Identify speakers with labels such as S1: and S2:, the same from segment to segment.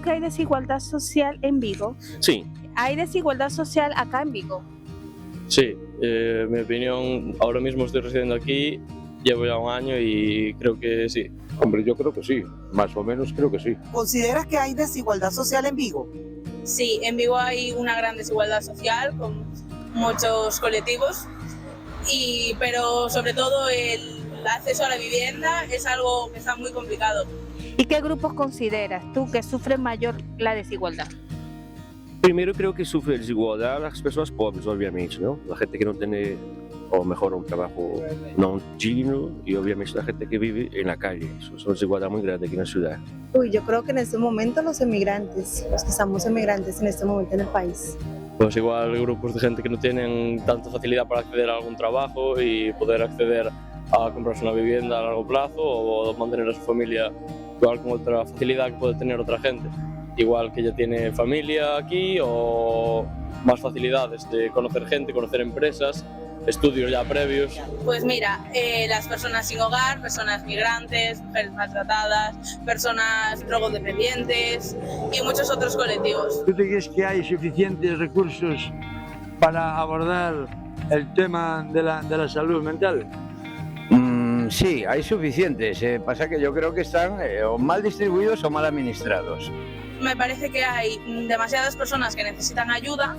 S1: tú que hay desigualdad social en Vigo?
S2: Sí,
S1: ¿Hay desigualdad social acá en Vigo?
S2: sí. En mi opinión, ahora mismo estoy residiendo aquí, llevo ya un año y creo que sí.
S3: Hombre, yo creo que sí, más o menos creo que sí.
S4: ¿Consideras que hay desigualdad social en Vigo?
S5: Sí, en Vigo hay una gran desigualdad social con muchos colectivos, pero sobre todo el acceso a la vivienda es algo que está muy complicado.
S1: ¿Y qué grupos consideras tú que sufren mayor la desigualdad?
S6: Primeiro, creo que sufre desigualdade as pessoas pobres, obviamente, não? A gente que não tem, ou melhor, um trabalho não digno e, obviamente, a gente que vive na calle. Isso é uma desigualdade muito grande aqui na cidade.
S7: Uy, yo creo que en este momento los emigrantes, los que estamos emigrantes en este momento en el país.
S2: Pues igual grupos de gente que no tienen tanta facilidad para acceder a algún trabajo y poder acceder a comprarse una vivienda a largo plazo o mantener a su familia igual con otra facilidad que puede tener otra gente. Igual que ya tiene familia aquí o más facilidades de conocer gente, conocer empresas, estudios ya previos.
S5: Pues mira, las personas sin hogar, personas migrantes, mujeres maltratadas, personas drogodependientes y muchos otros colectivos.
S8: ¿Tú te crees que hay suficientes recursos para abordar el tema de la salud mental?
S9: Sí, hay suficientes. Pasa que yo creo que están o mal distribuidos o mal administrados.
S5: Me parece que hay demasiadas personas que necesitan ayuda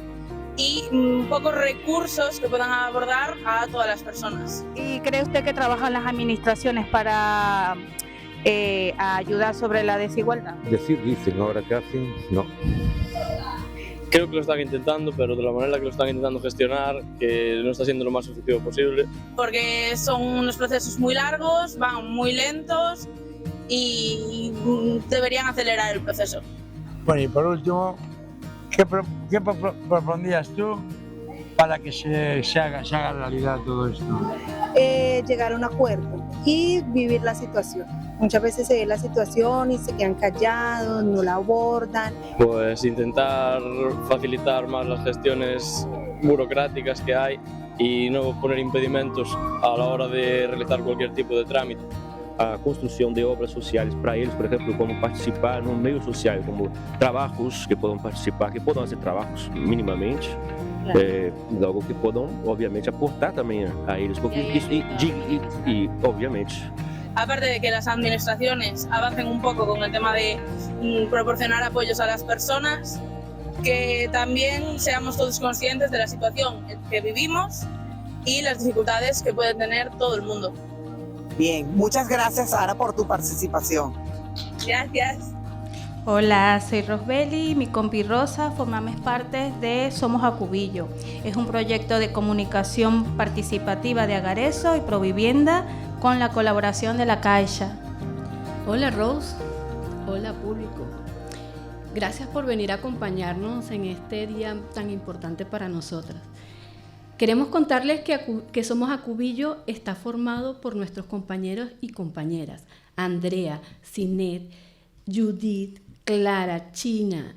S5: y pocos recursos que puedan abordar a todas las personas.
S1: ¿Y cree usted que trabajan las administraciones para ayudar sobre la desigualdad?
S3: Dicen, ahora que hacen, no.
S2: Creo que lo están intentando, pero de la manera que lo están intentando gestionar, que no está siendo lo más efectivo posible.
S5: Porque son unos procesos muy largos, van muy lentos y deberían acelerar el proceso.
S8: Bueno, y por último, ¿qué propondrías tú para que se haga realidad todo esto?
S7: Llegar a un acuerdo y vivir la situación. Muchas veces se ve la situación y se quedan callados, no la abordan.
S2: Pues intentar facilitar más las gestiones burocráticas que hay y no poner impedimentos a la hora de realizar cualquier tipo de trámite.
S6: A construção de obras sociais para eles, por exemplo, como participar no meio social, como trabalhos que podem participar, que podem fazer trabalhos minimamente, algo que podem, obviamente, aportar também a eles, porque e obviamente.
S5: Aparte de que las administraciones avancen un poco con el tema de proporcionar apoyos a las personas, que también seamos todos conscientes de la situación en que vivimos y las dificultades que puede tener todo el mundo.
S4: Bien, muchas gracias, Sara, por tu participación.
S5: Gracias.
S1: Hola, soy Rosbeli, mi compi Rosa, formamos parte de Somos Acubillo. Es un proyecto de comunicación participativa de Agareso y Provivienda con la colaboración de la Caixa.
S10: Hola Rose, hola público. Gracias por venir a acompañarnos en este día tan importante para nosotras. Queremos contarles que Somos Acubillo está formado por nuestros compañeros y compañeras, Andrea, Sinet, Judith, Clara, China,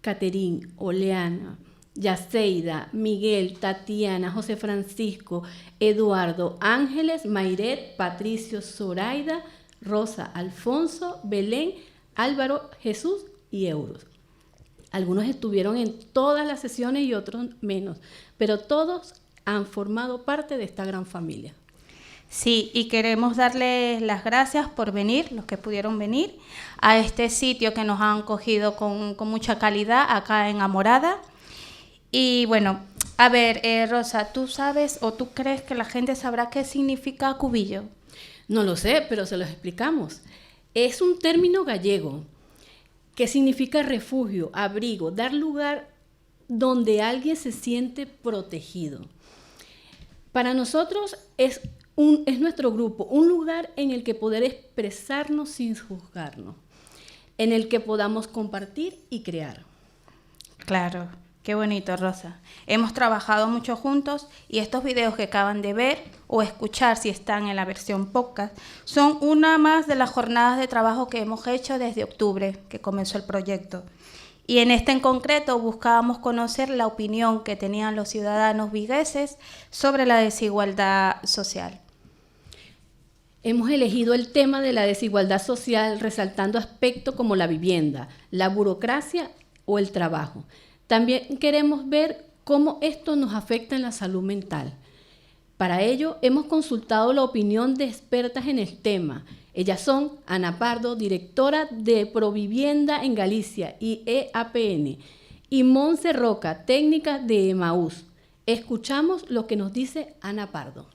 S10: Caterín, Oleana, Yaceida, Miguel, Tatiana, José Francisco, Eduardo, Ángeles, Mayret, Patricio, Zoraida, Rosa, Alfonso, Belén, Álvaro, Jesús y Euros. Algunos estuvieron en todas las sesiones y otros menos, pero todos han formado parte de esta gran familia.
S1: Sí, y queremos darles las gracias por venir, los que pudieron venir, a este sitio que nos han cogido con mucha calidad acá en Amorada. Y bueno, a ver, Rosa, ¿tú sabes o tú crees que la gente sabrá qué significa Acubillo?
S10: No lo sé, pero se los explicamos. Es un término gallego que significa refugio, abrigo, dar lugar donde alguien se siente protegido. Para nosotros es nuestro grupo, un lugar en el que poder expresarnos sin juzgarnos, en el que podamos compartir y crear.
S1: Claro, qué bonito, Rosa. Hemos trabajado mucho juntos y estos videos que acaban de ver o escuchar, si están en la versión podcast, son una más de las jornadas de trabajo que hemos hecho desde octubre, que comenzó el proyecto. Y en este en concreto buscábamos conocer la opinión que tenían los ciudadanos vigueses sobre la desigualdad social.
S10: Hemos elegido el tema de la desigualdad social resaltando aspectos como la vivienda, la burocracia o el trabajo. También queremos ver cómo esto nos afecta en la salud mental. Para ello, hemos consultado la opinión de expertas en el tema. Ellas son Ana Pardo, directora de Provivienda en Galicia y EAPN, y Monse Roca, técnica de Emaús. Escuchamos lo que nos dice Ana Pardo.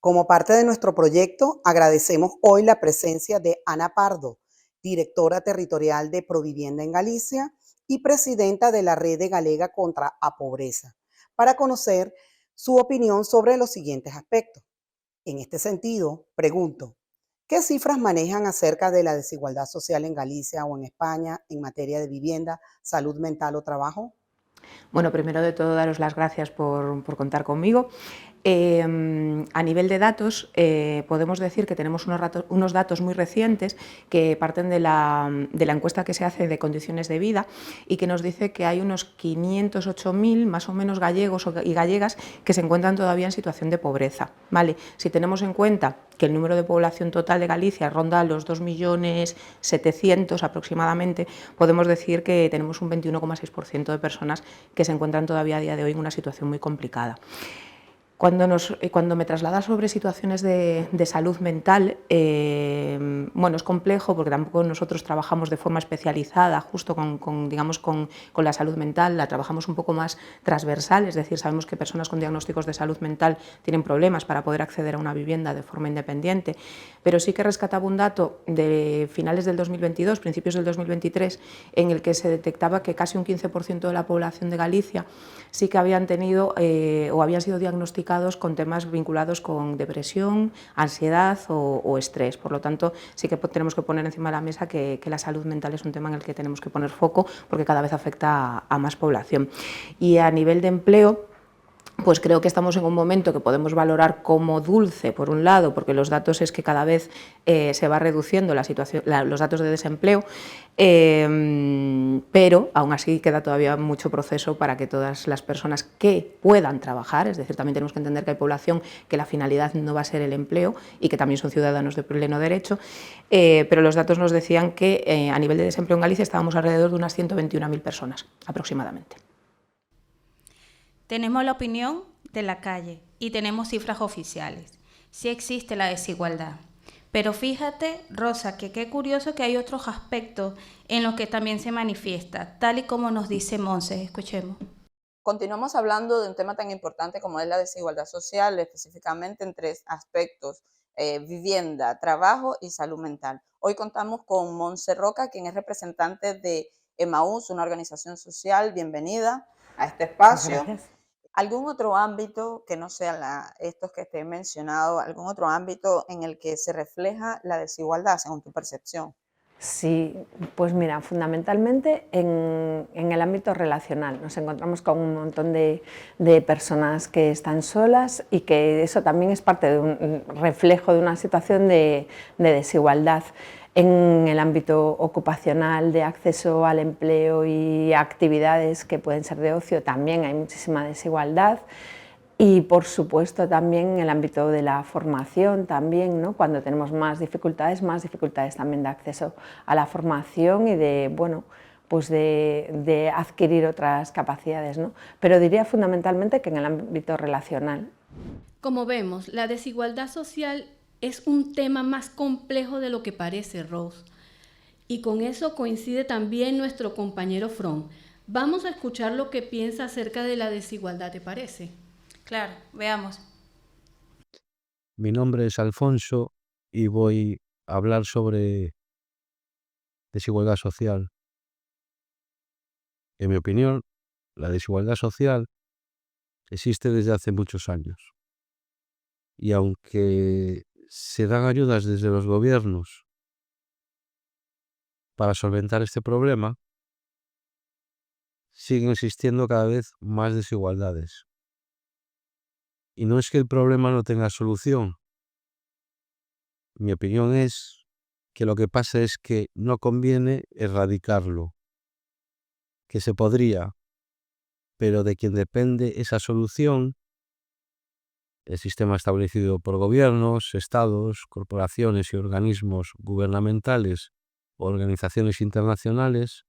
S4: Como parte de nuestro proyecto, agradecemos hoy la presencia de Ana Pardo, directora territorial de Provivienda en Galicia y presidenta de la Red Galega contra a Pobreza, para conocer su opinión sobre los siguientes aspectos. En este sentido, pregunto, ¿qué cifras manejan acerca de la desigualdad social en Galicia o en España en materia de vivienda, salud mental o trabajo?
S11: Bueno, primero de todo, daros las gracias por contar conmigo. A nivel de datos, podemos decir que tenemos unos datos muy recientes que parten de la encuesta que se hace de condiciones de vida y que nos dice que hay unos 508.000 más o menos gallegos y gallegas que se encuentran todavía en situación de pobreza. ¿Vale? Si tenemos en cuenta que el número de población total de Galicia ronda los 2.700.000 aproximadamente, podemos decir que tenemos un 21,6% de personas que se encuentran todavía a día de hoy en una situación muy complicada. Cuando me trasladas sobre situaciones de salud mental, bueno, es complejo porque tampoco nosotros trabajamos de forma especializada justo con la salud mental, la trabajamos un poco más transversal, es decir, sabemos que personas con diagnósticos de salud mental tienen problemas para poder acceder a una vivienda de forma independiente, pero sí que rescataba un dato de finales del 2022, principios del 2023, en el que se detectaba que casi un 15% de la población de Galicia sí que habían tenido o habían sido diagnosticados con temas vinculados con depresión, ansiedad o estrés. Por lo tanto, sí que tenemos que poner encima de la mesa que la salud mental es un tema en el que tenemos que poner foco porque cada vez afecta a más población. Y a nivel de empleo, pues creo que estamos en un momento que podemos valorar como dulce, por un lado, porque los datos es que cada vez se va reduciendo los datos de desempleo, pero aún así queda todavía mucho proceso para que todas las personas que puedan trabajar, es decir, también tenemos que entender que hay población que la finalidad no va a ser el empleo y que también son ciudadanos de pleno derecho, pero los datos nos decían que a nivel de desempleo en Galicia estábamos alrededor de unas 121.000 personas aproximadamente.
S1: Tenemos la opinión de la calle y tenemos cifras oficiales. Sí existe la desigualdad. Pero fíjate, Rosa, que qué curioso que hay otros aspectos en los que también se manifiesta, tal y como nos dice Monse. Escuchemos.
S12: Continuamos hablando de un tema tan importante como es la desigualdad social, específicamente en tres aspectos: vivienda, trabajo y salud mental. Hoy contamos con Monse Roca, quien es representante de Emaús, una organización social. Bienvenida a este espacio.
S13: Gracias.
S12: ¿Algún otro ámbito que no sea estos que te he mencionado, algún otro ámbito en el que se refleja la desigualdad según tu percepción?
S13: Sí, pues mira, fundamentalmente en el ámbito relacional. Nos encontramos con un montón de personas que están solas y que eso también es parte de un reflejo de una situación de desigualdad. En el ámbito ocupacional, de acceso al empleo y actividades que pueden ser de ocio, también hay muchísima desigualdad. Y por supuesto también en el ámbito de la formación, también, ¿no? Cuando tenemos más dificultades también de acceso a la formación y de, bueno, pues de adquirir otras capacidades, ¿no? Pero diría fundamentalmente que en el ámbito relacional.
S10: Como vemos, la desigualdad social es un tema más complejo de lo que parece, Rose. Y con eso coincide también nuestro compañero From. Vamos a escuchar lo que piensa acerca de la desigualdad, ¿te parece?
S1: Claro, veamos.
S14: Mi nombre es Alfonso y voy a hablar sobre desigualdad social. En mi opinión, la desigualdad social existe desde hace muchos años. Y aunque se dan ayudas desde los gobiernos para solventar este problema, siguen existiendo cada vez más desigualdades. Y no es que el problema no tenga solución. Mi opinión es que lo que pasa es que no conviene erradicarlo, que se podría, pero de quien depende esa solución el sistema establecido por gobiernos, estados, corporaciones y organismos gubernamentales o organizaciones internacionales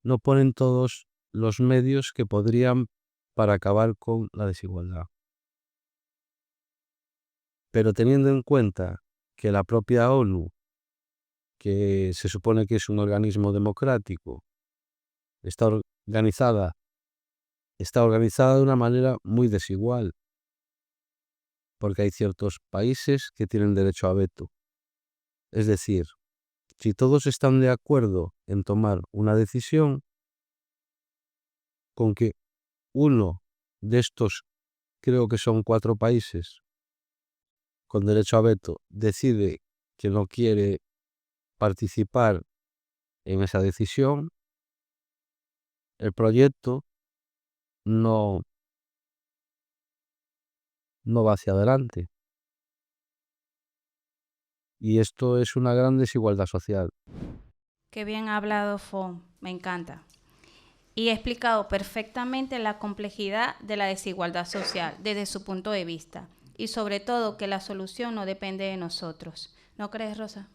S14: no ponen todos los medios que podrían para acabar con la desigualdad. Pero teniendo en cuenta que la propia ONU, que se supone que es un organismo democrático, está organizada de una manera muy desigual, porque hay ciertos países que tienen derecho a veto. Es decir, si todos están de acuerdo en tomar una decisión, con que uno de estos, creo que son 4 países con derecho a veto, decide que no quiere participar en esa decisión, el proyecto no va hacia adelante. Y esto es una gran desigualdad social.
S1: Qué bien ha hablado Fon, me encanta. Y ha explicado perfectamente la complejidad de la desigualdad social desde su punto de vista. Y sobre todo que la solución no depende de nosotros. ¿No crees, Rosa?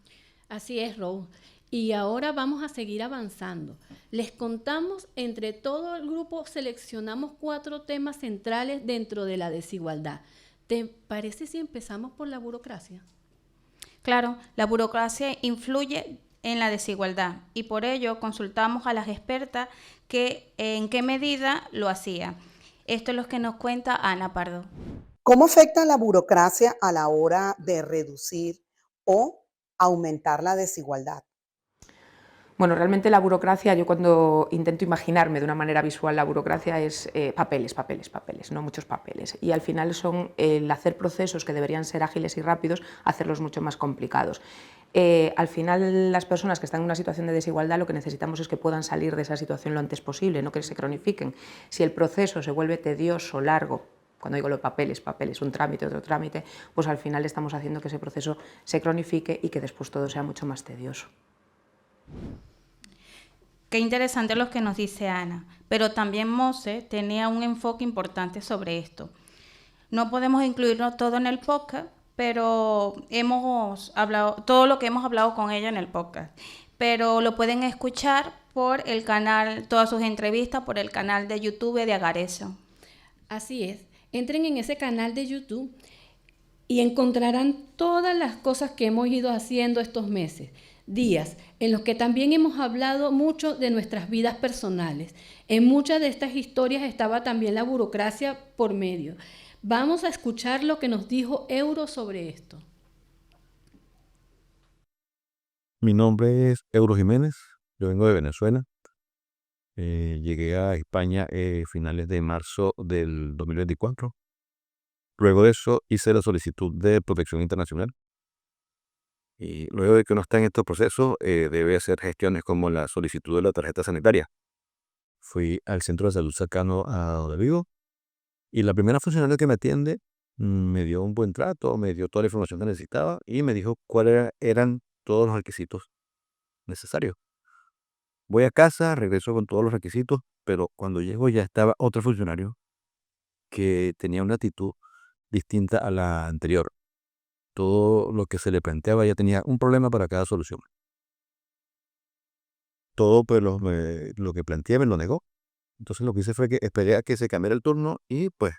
S10: Así es, Rose. Y ahora vamos a seguir avanzando. Les contamos, entre todo el grupo, seleccionamos 4 temas centrales dentro de la desigualdad. ¿Te parece si empezamos por la burocracia?
S1: Claro, la burocracia influye en la desigualdad y por ello consultamos a las expertas que en qué medida lo hacía. Esto es lo que nos cuenta Ana Pardo.
S4: ¿Cómo afecta la burocracia a la hora de reducir o aumentar la desigualdad?
S11: Bueno, realmente la burocracia, yo cuando intento imaginarme de una manera visual la burocracia es papeles, ¿no? Muchos papeles. Y al final son el hacer procesos que deberían ser ágiles y rápidos, hacerlos mucho más complicados. Al final las personas que están en una situación de desigualdad lo que necesitamos es que puedan salir de esa situación lo antes posible, no que se cronifiquen. Si el proceso se vuelve tedioso, largo, cuando digo los papeles, un trámite, otro trámite, pues al final estamos haciendo que ese proceso se cronifique y que después todo sea mucho más tedioso.
S1: Qué interesante lo que nos dice Ana, pero también Mose tenía un enfoque importante sobre esto. No podemos incluirlo todo en el podcast, pero hemos hablado todo lo que hemos hablado con ella en el podcast, pero lo pueden escuchar por el canal, todas sus entrevistas por el canal de YouTube de Agareso.
S10: Así es, entren en ese canal de YouTube y encontrarán todas las cosas que hemos ido haciendo estos meses. Días en los que también hemos hablado mucho de nuestras vidas personales. En muchas de estas historias estaba también la burocracia por medio. Vamos a escuchar lo que nos dijo Euro sobre esto.
S15: Mi nombre es Euro Jiménez, yo vengo de Venezuela. Llegué a España a finales de marzo del 2024. Luego de eso hice la solicitud de protección internacional. Y luego de que uno está en estos procesos, debe hacer gestiones como la solicitud de la tarjeta sanitaria. Fui al centro de salud cercano a donde vivo y la primera funcionaria que me atiende me dio un buen trato, me dio toda la información que necesitaba y me dijo cuáles eran todos los requisitos necesarios. Voy a casa, regreso con todos los requisitos, pero cuando llego ya estaba otro funcionario que tenía una actitud distinta a la anterior. Todo lo que se le planteaba ya tenía un problema para cada solución. Todo pues lo que planteé me lo negó. Entonces lo que hice fue que esperé a que se cambiara el turno y pues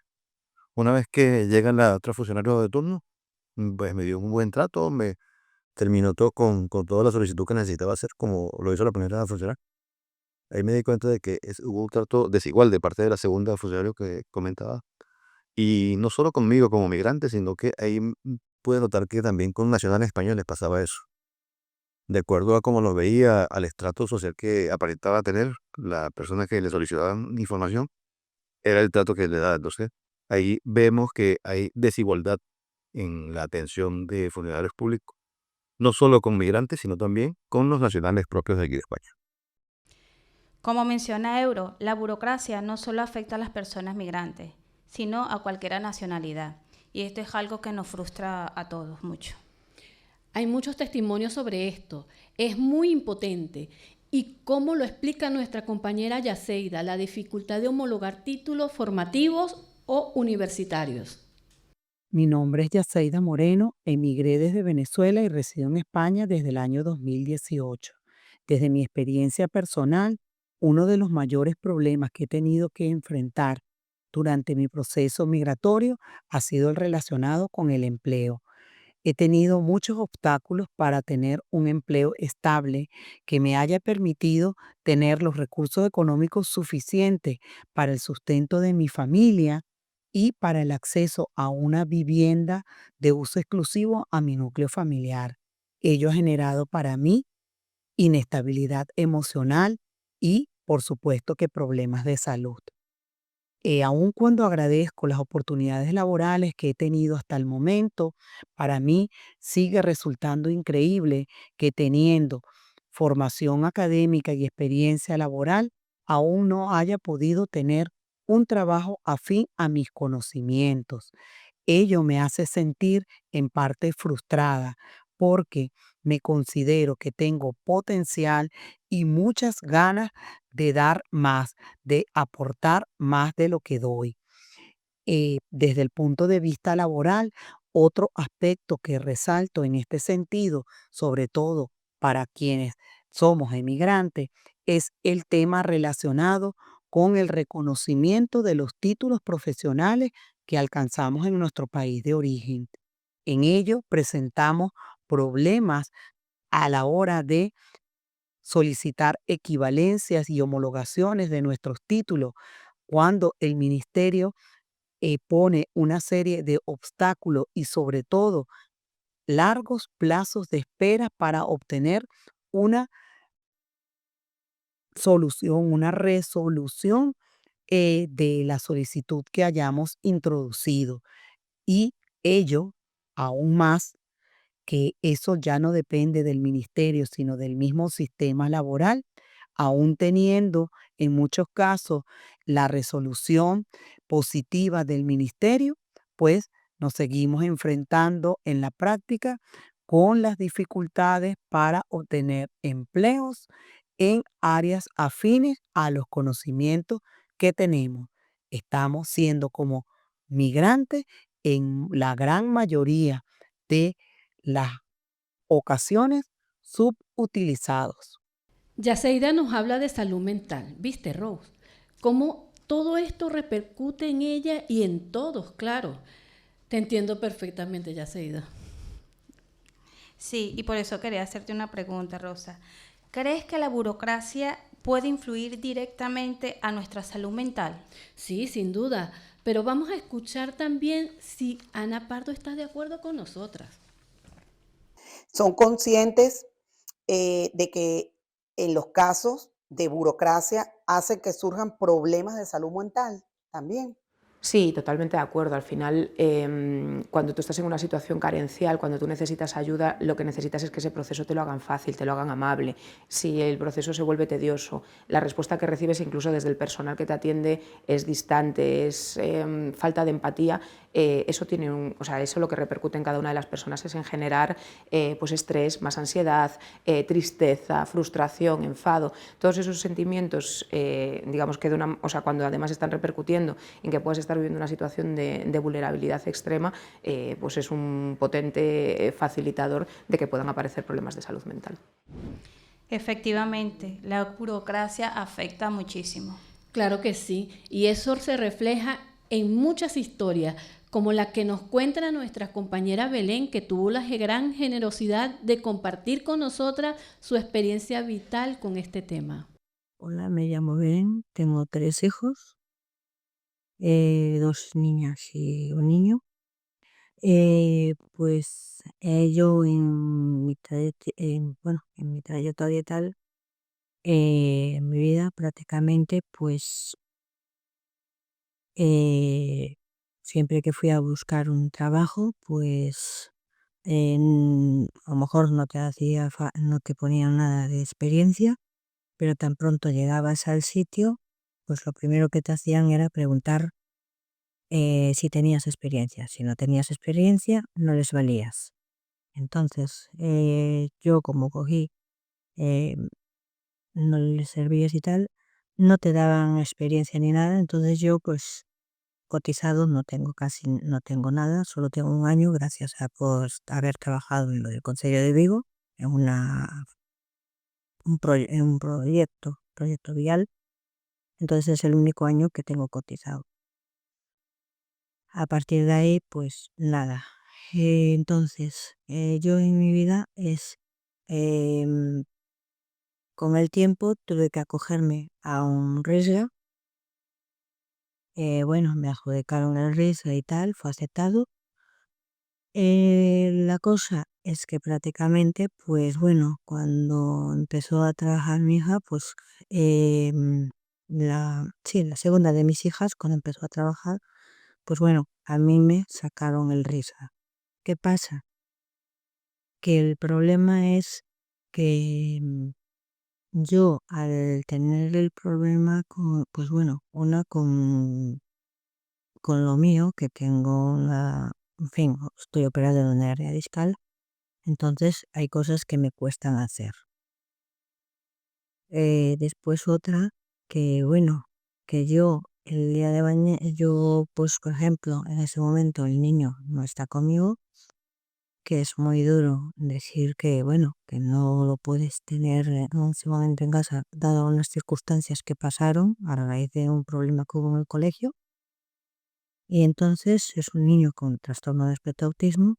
S15: una vez que llega la otra funcionario de turno, pues me dio un buen trato, me terminó todo con toda la solicitud que necesitaba hacer como lo hizo la primera funcionaria. Ahí me di cuenta de que hubo un trato desigual de parte de la segunda funcionaria que comentaba. Y no solo conmigo como migrante, sino que ahí pude notar que también con nacionales españoles pasaba eso. De acuerdo a cómo lo veía, al estrato social que aparentaba tener la persona que le solicitaban información, era el trato que le daba. Entonces, ahí vemos que hay desigualdad en la atención de funcionarios públicos, no solo con migrantes, sino también con los nacionales propios de aquí de España.
S1: Como menciona Euro, la burocracia no solo afecta a las personas migrantes, sino a cualquier nacionalidad. Y esto es algo que nos frustra a todos mucho.
S10: Hay muchos testimonios sobre esto. Es muy impotente. Y cómo lo explica nuestra compañera Yaceida, la dificultad de homologar títulos formativos o universitarios.
S16: Mi nombre es Yaceida Moreno, emigré desde Venezuela y resido en España desde el año 2018. Desde mi experiencia personal, uno de los mayores problemas que he tenido que enfrentar durante mi proceso migratorio ha sido el relacionado con el empleo. He tenido muchos obstáculos para tener un empleo estable que me haya permitido tener los recursos económicos suficientes para el sustento de mi familia y para el acceso a una vivienda de uso exclusivo a mi núcleo familiar. Ello ha generado para mí inestabilidad emocional y, por supuesto, que problemas de salud. Aun cuando agradezco las oportunidades laborales que he tenido hasta el momento, para mí sigue resultando increíble que teniendo formación académica y experiencia laboral, aún no haya podido tener un trabajo afín a mis conocimientos. Ello me hace sentir en parte frustrada porque me considero que tengo potencial y muchas ganas de dar más, de aportar más de lo que doy. Desde el punto de vista laboral, otro aspecto que resalto en este sentido, sobre todo para quienes somos emigrantes, es el tema relacionado con el reconocimiento de los títulos profesionales que alcanzamos en nuestro país de origen. En ello presentamos problemas a la hora de solicitar equivalencias y homologaciones de nuestros títulos cuando el ministerio pone una serie de obstáculos y sobre todo largos plazos de espera para obtener una solución, una resolución de la solicitud que hayamos introducido. Y ello, aún más, que eso ya no depende del ministerio, sino del mismo sistema laboral, aún teniendo en muchos casos la resolución positiva del ministerio, pues nos seguimos enfrentando en la práctica con las dificultades para obtener empleos en áreas afines a los conocimientos que tenemos. Estamos siendo como migrantes en la gran mayoría de las ocasiones subutilizados.
S10: Yaceida nos habla de salud mental, ¿viste, Rose? Cómo todo esto repercute en ella y en todos, claro. Te entiendo perfectamente, Yaceida.
S1: Sí, y por eso quería hacerte una pregunta, Rosa. ¿Crees que la burocracia puede influir directamente a nuestra salud mental?
S10: Sí, sin duda, pero vamos a escuchar también si Ana Pardo está de acuerdo con nosotras.
S4: Son conscientes de que en los casos de burocracia hacen que surjan problemas de salud mental también.
S11: Sí, totalmente de acuerdo. Al final, cuando tú estás en una situación carencial, cuando tú necesitas ayuda, lo que necesitas es que ese proceso te lo hagan fácil, te lo hagan amable. Si el proceso se vuelve tedioso, la respuesta que recibes incluso desde el personal que te atiende es distante, es falta de empatía, eso tiene eso lo que repercute en cada una de las personas es en generar pues estrés, más ansiedad, tristeza, frustración, enfado. Todos esos sentimientos, digamos que cuando además están repercutiendo en que puedes estar viviendo una situación de vulnerabilidad extrema, pues es un potente facilitador de que puedan aparecer problemas de salud mental.
S1: Efectivamente, la burocracia afecta muchísimo.
S10: Claro que sí, y eso se refleja en muchas historias, como la que nos cuenta nuestra compañera Belén, que tuvo la gran generosidad de compartir con nosotras su experiencia vital con este tema.
S17: Hola, me llamo Belén, tengo 3 hijos, 2 niñas y un niño. Yo en mi trayectoria y tal, en mi vida prácticamente, siempre que fui a buscar un trabajo, a lo mejor no te ponían nada de experiencia, pero tan pronto llegabas al sitio, pues lo primero que te hacían era preguntar si tenías experiencia. Si no tenías experiencia, no les valías. Entonces, yo como cogí, eh, no les servías y tal, no te daban experiencia ni nada, entonces yo cotizado no tengo no tengo nada, solo tengo un año gracias a pues, haber trabajado en lo del Consejo de Vigo, en en un proyecto vial, entonces es el único año que tengo cotizado. A partir de ahí, pues nada. Entonces, yo en mi vida con el tiempo tuve que acogerme a un RISGA. Bueno, me adjudicaron el RISGA y tal, fue aceptado. La cosa es que prácticamente, pues bueno, cuando empezó a trabajar mi hija, pues sí, la segunda de mis hijas, cuando empezó a trabajar, pues bueno, a mí me sacaron el RISGA. ¿Qué pasa? Que el problema es que yo al tener el problema pues bueno, con lo mío, que tengo en fin, estoy operada en una hernia discal, entonces hay cosas que me cuestan hacer. Después otra, que bueno, que yo el día de mañana, yo pues por ejemplo, en ese momento el niño no está conmigo, que es muy duro decir que, bueno, que no lo puedes tener en ese momento en casa, dado las circunstancias que pasaron a raíz de un problema que hubo en el colegio. Y entonces es un niño con trastorno de espectro autismo.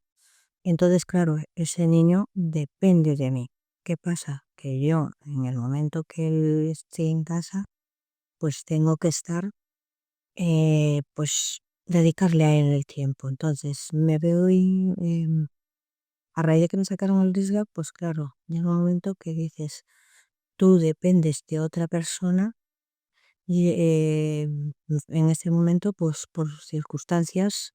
S17: Entonces, claro, ese niño depende de mí. ¿Qué pasa? Que yo, en el momento que él esté en casa, pues tengo que estar, pues dedicarle a él el tiempo. Entonces, me veo a raíz de que me sacaron el RISGA, pues claro, llega un momento que dices, tú dependes de otra persona y en ese momento, pues por circunstancias,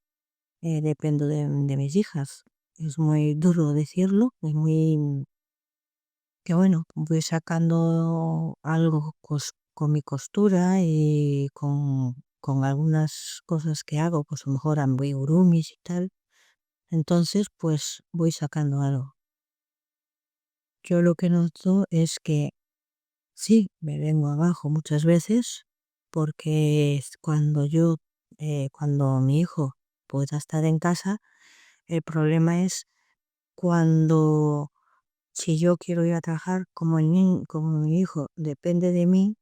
S17: dependo de mis hijas. Es muy duro decirlo, es muy que bueno, voy sacando algo con mi costura y con algunas cosas que hago, pues a lo mejor amigurumis y tal. Entonces, pues voy sacando algo. Yo lo que noto es que sí, me vengo abajo muchas veces porque cuando mi hijo pueda estar en casa, el problema es cuando, si yo quiero ir a trabajar, como mi hijo depende de mí,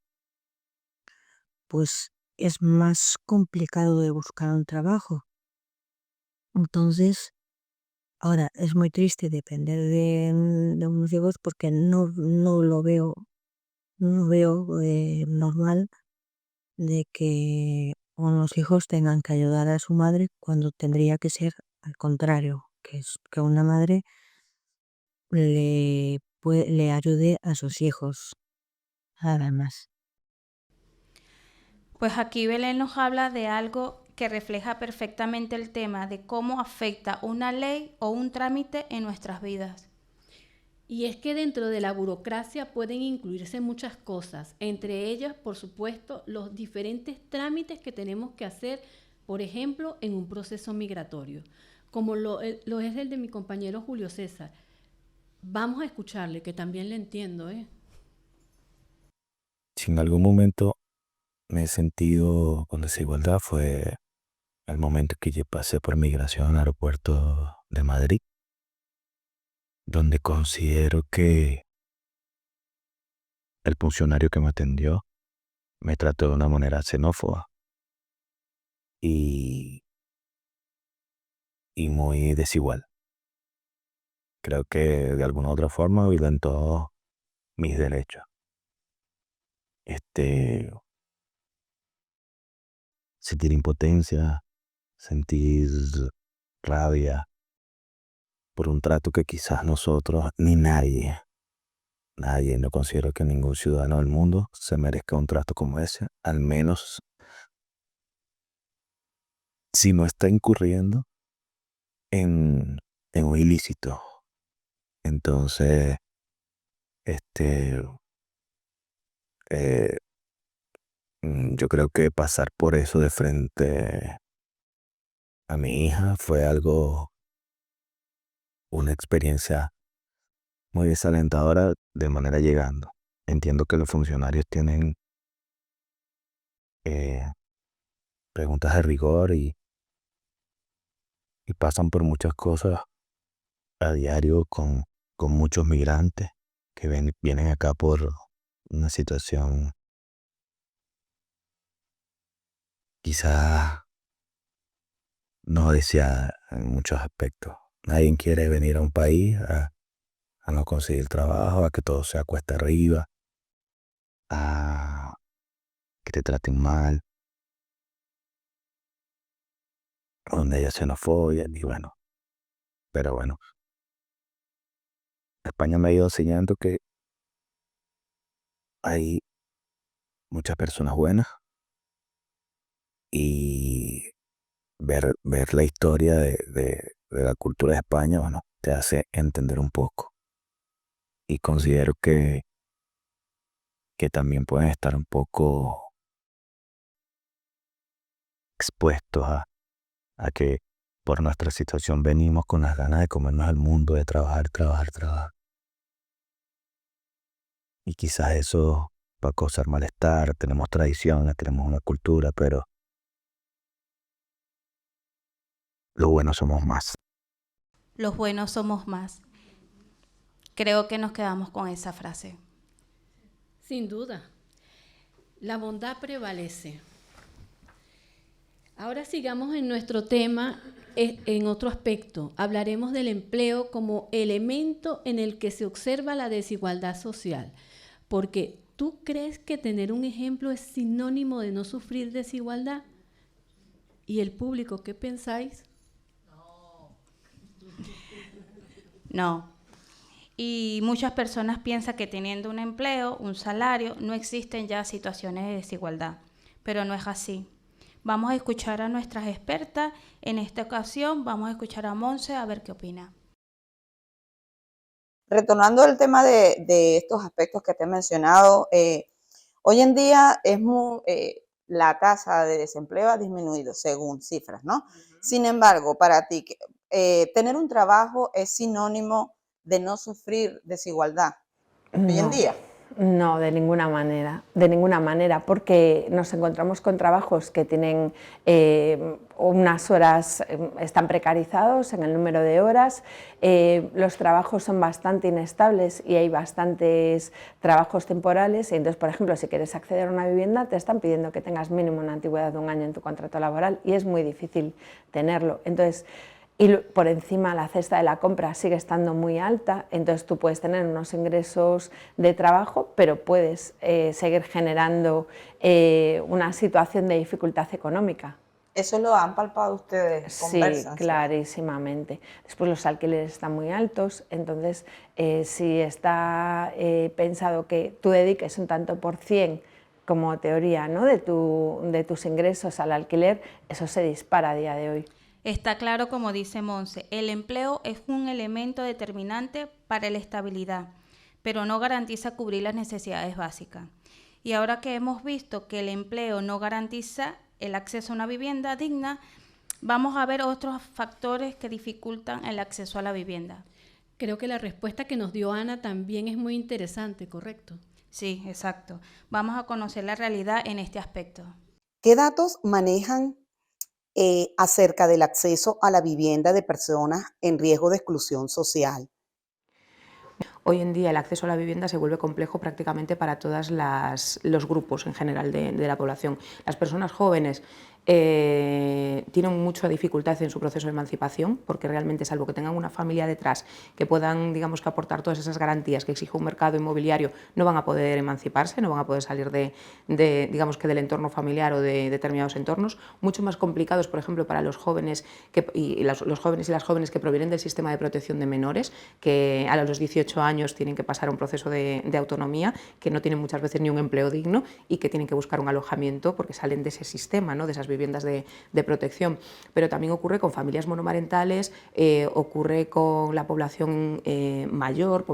S17: pues es más complicado de buscar un trabajo. Entonces, ahora es muy triste depender de unos hijos porque no lo veo normal de que unos hijos tengan que ayudar a su madre cuando tendría que ser al contrario, que es que una madre le ayude a sus hijos, nada más.
S1: Pues aquí Belén nos habla de algo que refleja perfectamente el tema de cómo afecta una ley o un trámite en nuestras vidas.
S10: Y es que dentro de la burocracia pueden incluirse muchas cosas, entre ellas, por supuesto, los diferentes trámites que tenemos que hacer, por ejemplo, en un proceso migratorio, como lo es el de mi compañero Julio César. Vamos a escucharle, que también le entiendo, ¿eh?
S18: Si en algún momento me he sentido con desigualdad fue el momento que yo pasé por migración al aeropuerto de Madrid, donde considero que el funcionario que me atendió me trató de una manera xenófoba y muy desigual. Creo que de alguna u otra forma violentó mis derechos. Sentir impotencia, sentir rabia por un trato que quizás nosotros, ni nadie, no considero que ningún ciudadano del mundo se merezca un trato como ese, al menos si no está incurriendo en un ilícito. Entonces, yo creo que pasar por eso de frente a mi hija fue una experiencia muy desalentadora de manera llegando. Entiendo que los funcionarios tienen preguntas de rigor y pasan por muchas cosas a diario con muchos migrantes que vienen acá por una situación quizás no deseada en muchos aspectos. Nadie quiere venir a un país a no conseguir trabajo, a que todo sea cuesta arriba, a que te traten mal, donde haya xenofobia y bueno. Pero bueno, España me ha ido enseñando que hay muchas personas buenas y ver la historia de la cultura de España, bueno, te hace entender un poco. Y considero que también pueden estar un poco expuestos a que por nuestra situación venimos con las ganas de comernos el mundo, de trabajar, trabajar, trabajar. Y quizás eso va a causar malestar, tenemos tradiciones, tenemos una cultura, pero lo bueno somos más.
S1: Los buenos somos más. Creo que nos quedamos con esa frase.
S10: Sin duda, la bondad prevalece. Ahora sigamos en nuestro tema en otro aspecto. Hablaremos del empleo como elemento en el que se observa la desigualdad social. Porque ¿tú crees que tener un ejemplo es sinónimo de no sufrir desigualdad? ¿Y el público qué pensáis?
S1: No. Y muchas personas piensan que teniendo un empleo, un salario, no existen ya situaciones de desigualdad. Pero no es así. Vamos a escuchar a nuestras expertas. En esta ocasión vamos a escuchar a Monse a ver qué opina.
S12: Retornando al tema de estos aspectos que te he mencionado, hoy en día la tasa de desempleo ha disminuido según cifras, ¿no? Sin embargo, para ti, tener un trabajo es sinónimo de no sufrir desigualdad hoy en día.
S13: No, de ninguna manera, porque nos encontramos con trabajos que tienen unas horas, están precarizados en el número de horas, los trabajos son bastante inestables y hay bastantes trabajos temporales, y entonces, por ejemplo, si quieres acceder a una vivienda, te están pidiendo que tengas mínimo una antigüedad de 1 año en tu contrato laboral y es muy difícil tenerlo. Entonces, y por encima la cesta de la compra sigue estando muy alta, entonces tú puedes tener unos ingresos de trabajo, pero puedes seguir generando una situación de dificultad económica.
S12: ¿Eso lo han palpado ustedes?
S13: Sí, clarísimamente. Después los alquileres están muy altos, entonces si está pensado que tú dediques un tanto por cien como teoría, ¿no?, de tus ingresos al alquiler, eso se dispara a día de hoy.
S1: Está claro, como dice Monse, el empleo es un elemento determinante para la estabilidad, pero no garantiza cubrir las necesidades básicas. Y ahora que hemos visto que el empleo no garantiza el acceso a una vivienda digna, vamos a ver otros factores que dificultan el acceso a la vivienda.
S10: Creo que la respuesta que nos dio Ana también es muy interesante, ¿correcto?
S1: Sí, exacto. Vamos a conocer la realidad en este aspecto.
S4: ¿Qué datos manejan acerca del acceso a la vivienda de personas en riesgo de exclusión social?
S11: Hoy en día el acceso a la vivienda se vuelve complejo prácticamente para todos los grupos en general de la población. Las personas jóvenes tienen mucha dificultad en su proceso de emancipación, porque realmente, salvo que tengan una familia detrás que puedan, digamos, que aportar todas esas garantías que exige un mercado inmobiliario, no van a poder emanciparse, no van a poder salir digamos, que del entorno familiar o de determinados entornos. Mucho más complicados, por ejemplo, para los jóvenes los jóvenes y las jóvenes que provienen del sistema de protección de menores, que a los 18 años tienen que pasar un proceso de autonomía, que no tienen muchas veces ni un empleo digno y que tienen que buscar un alojamiento porque salen de ese sistema, ¿no?, de esas viviendas de protección. Pero también ocurre con familias monomarentales, ocurre con la población mayor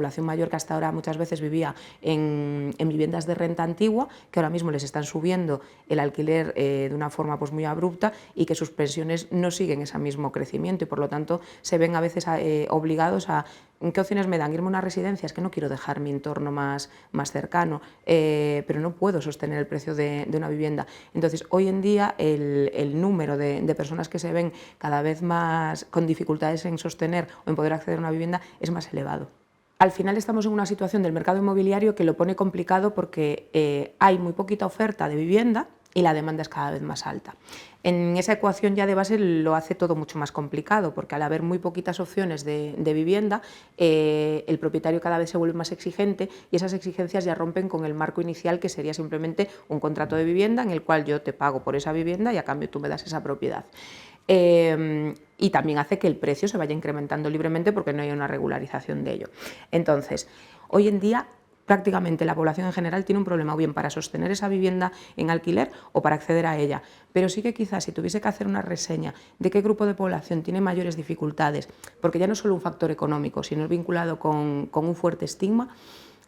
S11: que hasta ahora muchas veces vivía en viviendas de renta antigua, que ahora mismo les están subiendo el alquiler de una forma pues muy abrupta y que sus pensiones no siguen ese mismo crecimiento y por lo tanto se ven a veces obligados a ¿qué opciones me dan? Irme a una residencia, es que no quiero dejar mi entorno más cercano, pero no puedo sostener el precio de una vivienda. Entonces, hoy en día el número de personas que se ven cada vez más con dificultades en sostener o en poder acceder a una vivienda es más elevado. Al final estamos en una situación del mercado inmobiliario que lo pone complicado porque hay muy poquita oferta de vivienda y la demanda es cada vez más alta. En esa ecuación ya de base lo hace todo mucho más complicado, porque al haber muy poquitas opciones de vivienda, el propietario cada vez se vuelve más exigente y esas exigencias ya rompen con el marco inicial, que sería simplemente un contrato de vivienda en el cual yo te pago por esa vivienda y a cambio tú me das esa propiedad. Y también hace que el precio se vaya incrementando libremente porque no hay una regularización de ello. Entonces, hoy en día prácticamente la población en general tiene un problema o bien para sostener esa vivienda en alquiler o para acceder a ella, pero sí que quizás si tuviese que hacer una reseña de qué grupo de población tiene mayores dificultades, porque ya no es solo un factor económico, sino es vinculado con un fuerte estigma,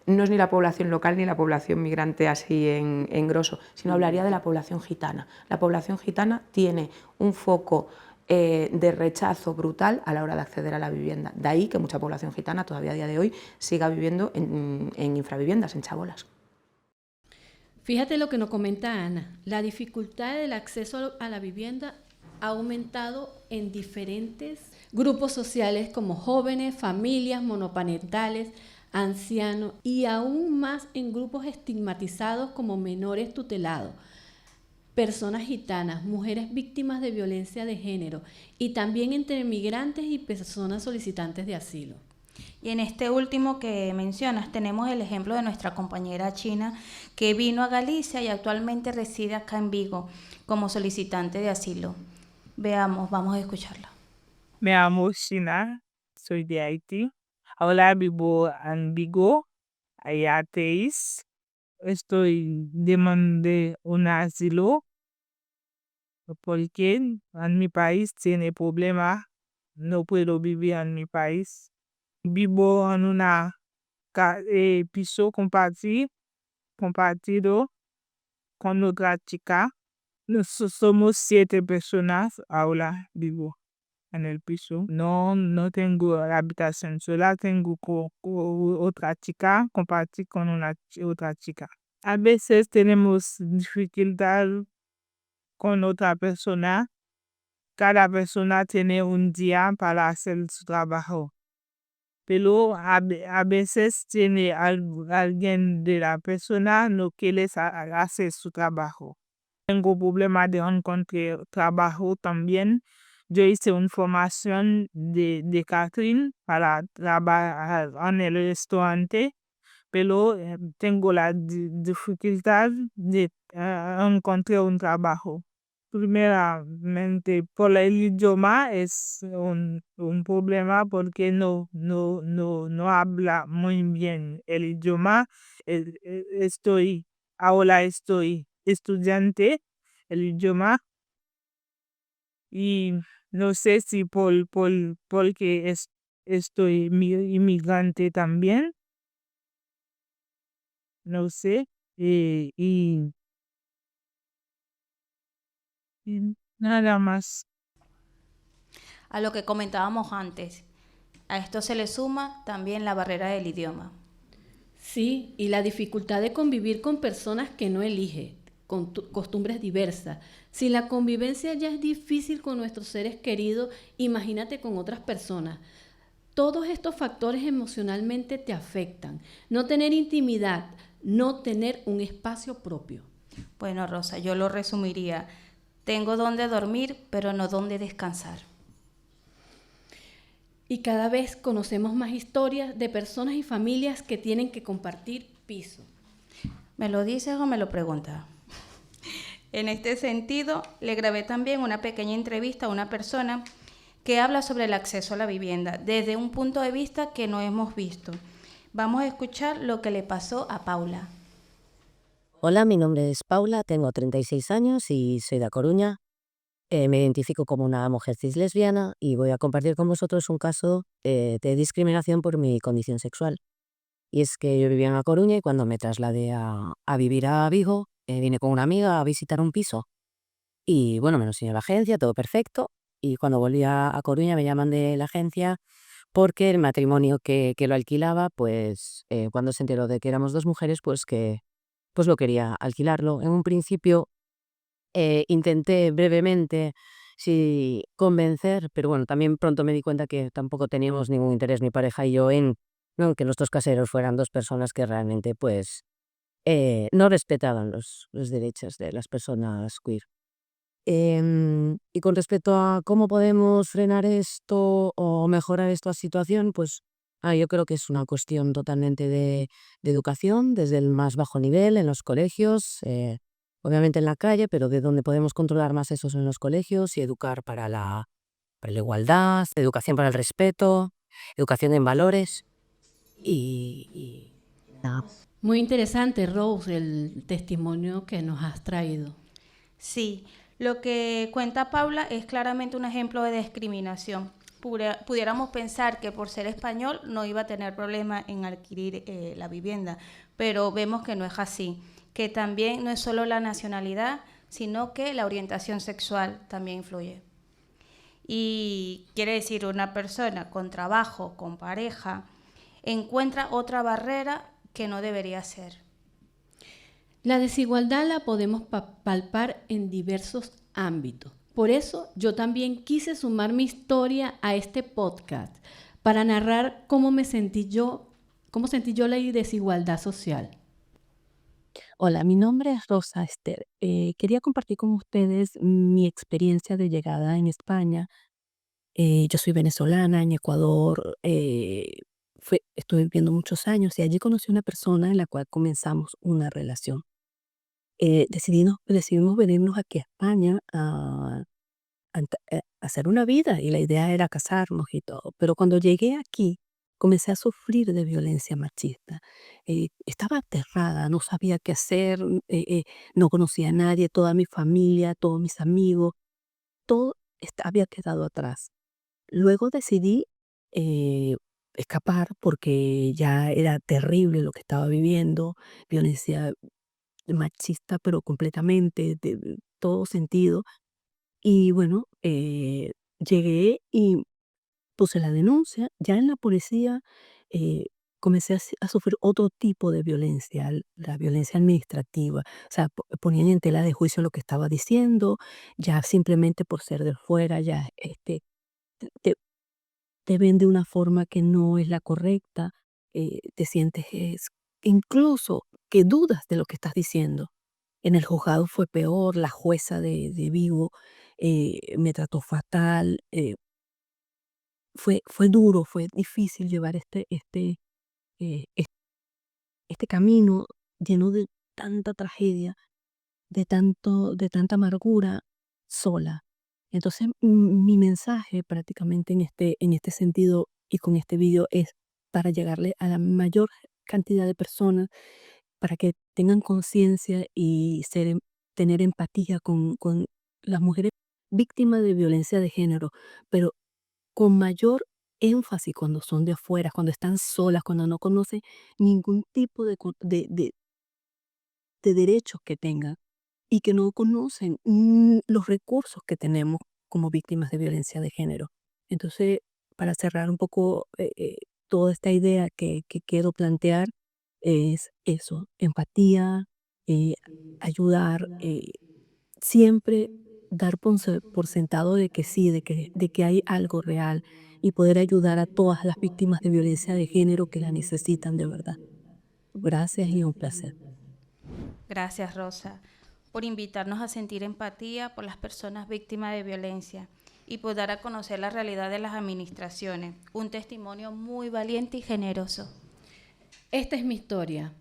S11: no es ni la población local ni la población migrante así en grosso, sino hablaría de la población gitana. La población gitana tiene un foco de rechazo brutal a la hora de acceder a la vivienda. De ahí que mucha población gitana todavía a día de hoy siga viviendo en infraviviendas, en chabolas.
S10: Fíjate lo que nos comenta Ana, la dificultad del acceso a la vivienda ha aumentado en diferentes grupos sociales como jóvenes, familias, monoparentales, ancianos y aún más en grupos estigmatizados como menores tutelados, personas gitanas, mujeres víctimas de violencia de género y también entre migrantes y personas solicitantes de asilo.
S1: Y en este último que mencionas tenemos el ejemplo de nuestra compañera china que vino a Galicia y actualmente reside acá en Vigo como solicitante de asilo. Veamos, vamos a escucharla.
S19: Me llamo China, soy de Haití. Ahora vivo en Vigo, allá teis. Estoy demandando un asilo porque en mi país tiene problema, no puedo vivir en mi país. Vivo en una piso compartido con otra chica. Somos 7 personas, ahora vivo en el piso. No tengo habitación sola, tengo otra chica, compartir con otra chica. A veces tenemos dificultad con otra persona. Cada persona tiene un día para hacer su trabajo. Pero a veces tiene alguien de la persona no quiere hacer su trabajo. Tengo problema de encontrar trabajo también. Yo hice una formación de catering para trabajar en el restaurante, pero tengo la dificultad de encontrar un trabajo. Primeramente, por el idioma es un problema porque no habla muy bien el idioma. Ahora estoy estudiante el idioma y no sé si porque estoy inmigrante también, no sé, y nada más.
S1: A lo que comentábamos antes, a esto se le suma también la barrera del idioma.
S10: Sí, y la dificultad de convivir con personas que no elige, con costumbres diversas. Si la convivencia ya es difícil con nuestros seres queridos, imagínate con otras personas. Todos estos factores emocionalmente te afectan. No tener intimidad, no tener un espacio propio.
S1: Bueno, Rosa, yo lo resumiría. Tengo donde dormir, pero no donde descansar.
S10: Y cada vez conocemos más historias de personas y familias que tienen que compartir piso.
S1: ¿Me lo dices o me lo preguntas? En este sentido, le grabé también una pequeña entrevista a una persona que habla sobre el acceso a la vivienda desde un punto de vista que no hemos visto. Vamos a escuchar lo que le pasó a Paula.
S20: Hola, mi nombre es Paula, tengo 36 años y soy de A Coruña. Me identifico como una mujer cis lesbiana y voy a compartir con vosotros un caso de discriminación por mi condición sexual. Y es que yo vivía en A Coruña y cuando me trasladé a vivir a Vigo, vine con una amiga a visitar un piso. Y bueno, me lo enseñó la agencia, todo perfecto. Y cuando volví a Coruña me llaman de la agencia porque el matrimonio que lo alquilaba, pues cuando se enteró de que éramos 2 mujeres, pues que pues lo quería alquilarlo. En un principio intenté brevemente sí convencer, pero bueno, también pronto me di cuenta que tampoco teníamos ningún interés mi pareja y yo en que nuestros caseros fueran 2 personas que realmente pues no respetaban los derechos de las personas queer. Y con respecto a cómo podemos frenar esto o mejorar esta situación, pues yo creo que es una cuestión totalmente de educación, desde el más bajo nivel, en los colegios, obviamente en la calle, pero de donde podemos controlar más eso es en los colegios y educar para la igualdad, educación para el respeto, educación en valores y nada.
S10: Muy interesante, Rose, el testimonio que nos has traído.
S1: Sí, lo que cuenta Paula es claramente un ejemplo de discriminación. Pudiéramos pensar que por ser español no iba a tener problema en adquirir la vivienda, pero vemos que no es así, que también no es solo la nacionalidad, sino que la orientación sexual también influye. Y quiere decir, una persona con trabajo, con pareja, encuentra otra barrera que no debería ser.
S10: La desigualdad la podemos palpar en diversos ámbitos. Por eso yo también quise sumar mi historia a este podcast para narrar cómo sentí yo la desigualdad social.
S21: Hola, mi nombre es Rosa Esther. Quería compartir con ustedes mi experiencia de llegada en España. Yo soy venezolana, en Ecuador estuve viviendo muchos años y allí conocí una persona en la cual comenzamos una relación. Decidimos venirnos aquí a España a hacer una vida y la idea era casarnos y todo. Pero cuando llegué aquí comencé a sufrir de violencia machista. Estaba aterrada, no sabía qué hacer, no conocía a nadie, toda mi familia, todos mis amigos, todo había quedado atrás. Luego decidí escapar porque ya era terrible lo que estaba viviendo, violencia machista, pero completamente, de todo sentido. Y bueno, llegué y puse la denuncia. Ya en la policía comencé a sufrir otro tipo de violencia, la violencia administrativa. O sea, ponían en tela de juicio lo que estaba diciendo, ya simplemente por ser de fuera, ya te, te ven de una forma que no es la correcta, te sientes incluso que dudas de lo que estás diciendo. En el juzgado fue peor, la jueza de Vigo me trató fatal, fue duro, fue difícil llevar este camino lleno de tanta tragedia, de tanta amargura sola. Entonces, mi mensaje prácticamente en este sentido y con este video es para llegarle a la mayor cantidad de personas, para que tengan conciencia y tener empatía con las mujeres víctimas de violencia de género, pero con mayor énfasis cuando son de afuera, cuando están solas, cuando no conocen ningún tipo de derechos que tengan y que no conocen los recursos que tenemos como víctimas de violencia de género. Entonces, para cerrar un poco toda esta idea que quiero plantear, es eso, empatía, ayudar, siempre dar por sentado de que sí, de que hay algo real y poder ayudar a todas las víctimas de violencia de género que la necesitan de verdad. Gracias y un placer.
S1: Gracias, Rosa, por invitarnos a sentir empatía por las personas víctimas de violencia y por dar a conocer la realidad de las administraciones. Un testimonio muy valiente y generoso.
S10: Esta es mi historia.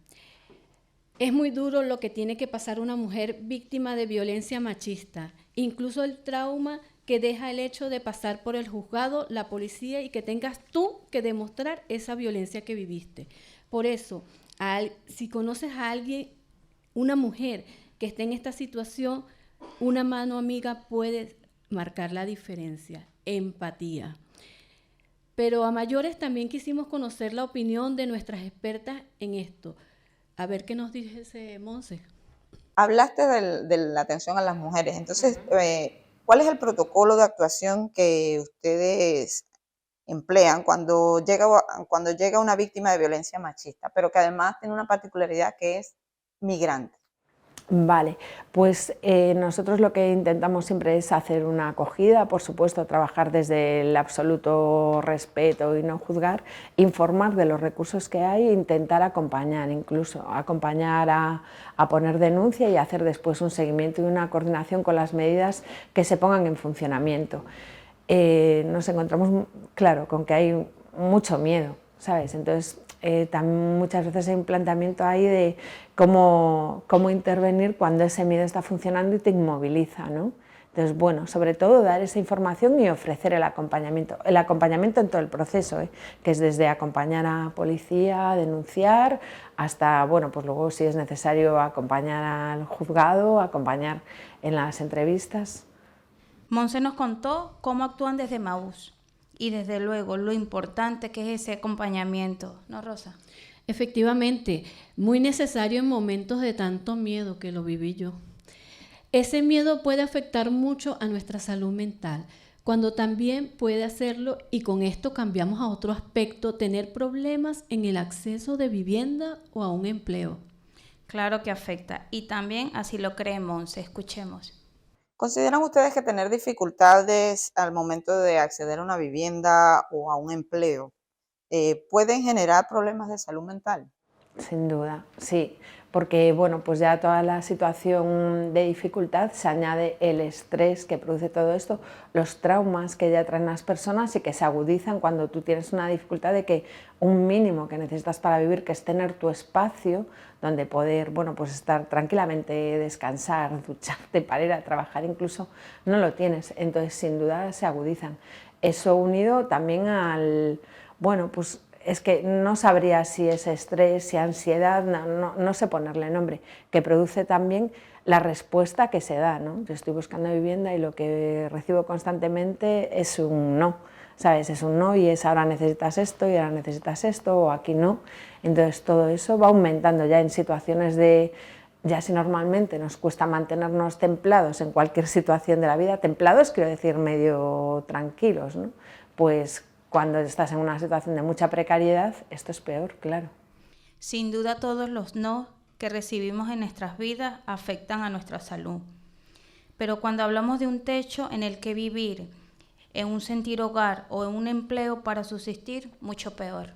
S10: Es muy duro lo que tiene que pasar una mujer víctima de violencia machista, incluso el trauma que deja el hecho de pasar por el juzgado, la policía y que tengas tú que demostrar esa violencia que viviste. Por eso, si conoces a alguien, una mujer que esté en esta situación, una mano amiga puede marcar la diferencia. Empatía. Pero a mayores también quisimos conocer la opinión de nuestras expertas en esto. A ver qué nos dice Monse.
S12: Hablaste de la atención a las mujeres. Entonces, ¿cuál es el protocolo de actuación que ustedes emplean cuando llega una víctima de violencia machista, pero que además tiene una particularidad que es migrante.
S11: Vale, pues nosotros lo que intentamos siempre es hacer una acogida, por supuesto, trabajar desde el absoluto respeto y no juzgar, informar de los recursos que hay e intentar acompañar, incluso acompañar a poner denuncia y hacer después un seguimiento y una coordinación con las medidas que se pongan en funcionamiento. Nos encontramos, claro, con que hay mucho miedo, ¿sabes? Entonces, también muchas veces hay un planteamiento ahí de cómo intervenir cuando ese miedo está funcionando y te inmoviliza, ¿no? Entonces, bueno, sobre todo dar esa información y ofrecer el acompañamiento en todo el proceso, que es desde acompañar a policía, denunciar, hasta, bueno, pues luego si es necesario acompañar al juzgado, acompañar en las entrevistas.
S1: Monse nos contó cómo actúan desde Maús y desde luego lo importante que es ese acompañamiento, ¿no, Rosa?
S10: Efectivamente, muy necesario en momentos de tanto miedo que lo viví yo. Ese miedo puede afectar mucho a nuestra salud mental, cuando también puede hacerlo, y con esto cambiamos a otro aspecto, tener problemas en el acceso de vivienda o a un empleo.
S1: Claro que afecta, y también así lo cree Monse. Escuchemos.
S12: ¿Consideran ustedes que tener dificultades al momento de acceder a una vivienda o a un empleo pueden generar problemas de salud mental?
S11: Sin duda, sí, porque bueno, pues ya toda la situación de dificultad se añade el estrés que produce todo esto, los traumas que ya traen las personas y que se agudizan cuando tú tienes una dificultad de que un mínimo que necesitas para vivir, que es tener tu espacio donde poder, bueno, pues estar tranquilamente, descansar, ducharte para ir a trabajar incluso, no lo tienes, entonces sin duda se agudizan. Eso unido también al, bueno, pues es que no sabría si es estrés, si ansiedad, no sé ponerle nombre, que produce también la respuesta que se da, ¿no? Yo estoy buscando vivienda y lo que recibo constantemente es un no, ¿sabes? Es un no y es ahora necesitas esto y ahora necesitas esto o aquí no. Entonces todo eso va aumentando ya en situaciones de, ya si normalmente nos cuesta mantenernos templados en cualquier situación de la vida, templados quiero decir medio tranquilos, ¿no? Pues cuando estás en una situación de mucha precariedad, esto es peor, claro.
S1: Sin duda todos los no que recibimos en nuestras vidas afectan a nuestra salud. Pero cuando hablamos de un techo en el que vivir, en un sentir hogar o en un empleo para subsistir, mucho peor.